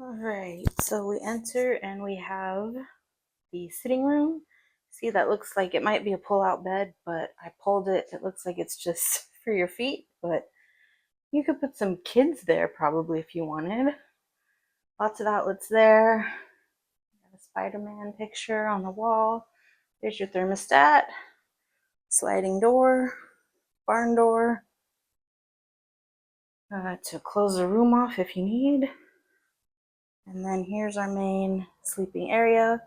All right, so we enter and we have the sitting room. See, that looks like it might be a pull-out bed, but I pulled it. It looks like it's just for your feet, but you could put some kids there probably if you wanted. Lots of outlets there. Got a Spider-Man picture on the wall. There's your thermostat, sliding door, barn door, to close the room off if you need. And then here's our main sleeping area.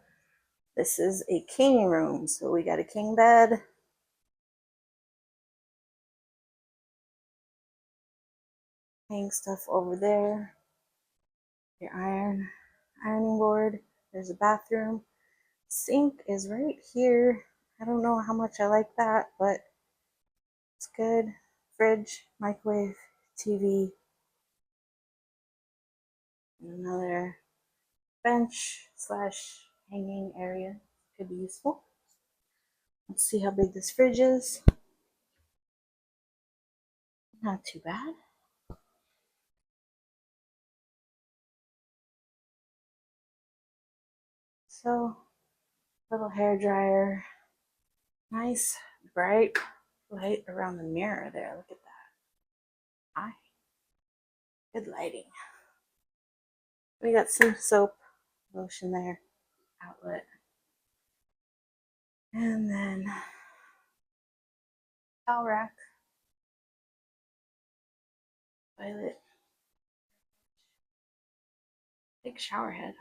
This is a king room, so we got a king bed. Hang stuff over there. Your ironing board. There's a bathroom. Sink is right here. I don't know how much I like that, but it's good. Fridge, microwave, TV, and another bench slash hanging area. Could be useful. Let's see how big this fridge is. Not too bad. So, little hair dryer. Nice bright light around the mirror there. Look at that. Hi. Good lighting. We got some soap, lotion there, outlet. And then towel rack, toilet, big shower head.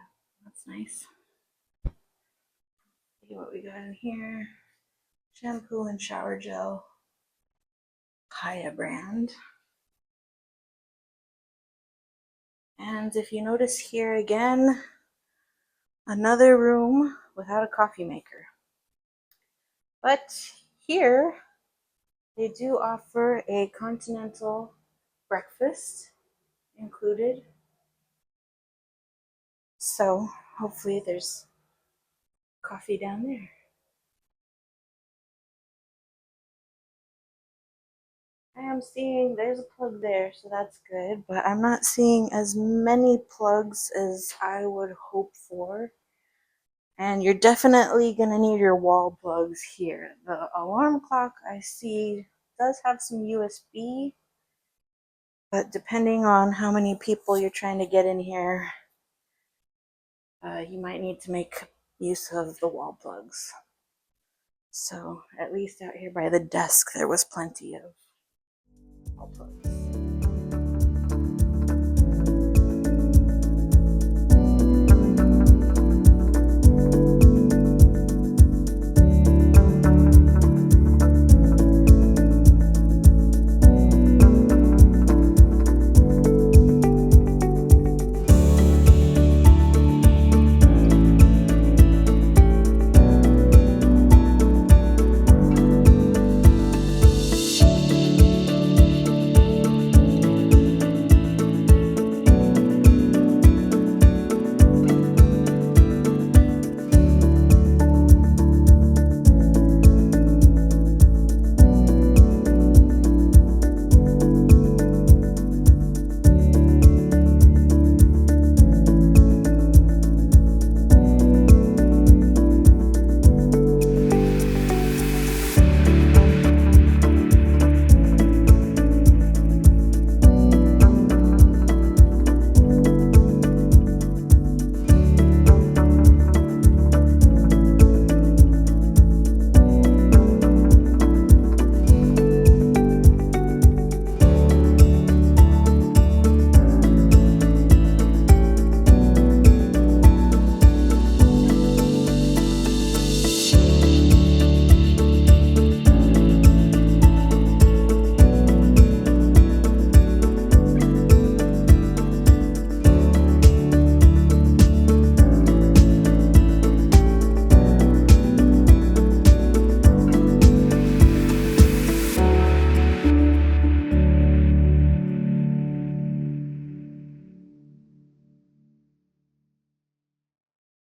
That's nice. See what we got in here. Shampoo and shower gel. Kaya brand. And if you notice here again, another room without a coffee maker. But here, they do offer a continental breakfast included. So hopefully there's coffee down there. I am seeing there's a plug there, so that's good, but I'm not seeing as many plugs as I would hope for. And you're definitely gonna need your wall plugs here. The alarm clock I see does have some USB, but depending on how many people you're trying to get in here, you might need to make use of the wall plugs. So at least out here by the desk, there was plenty of wall plugs.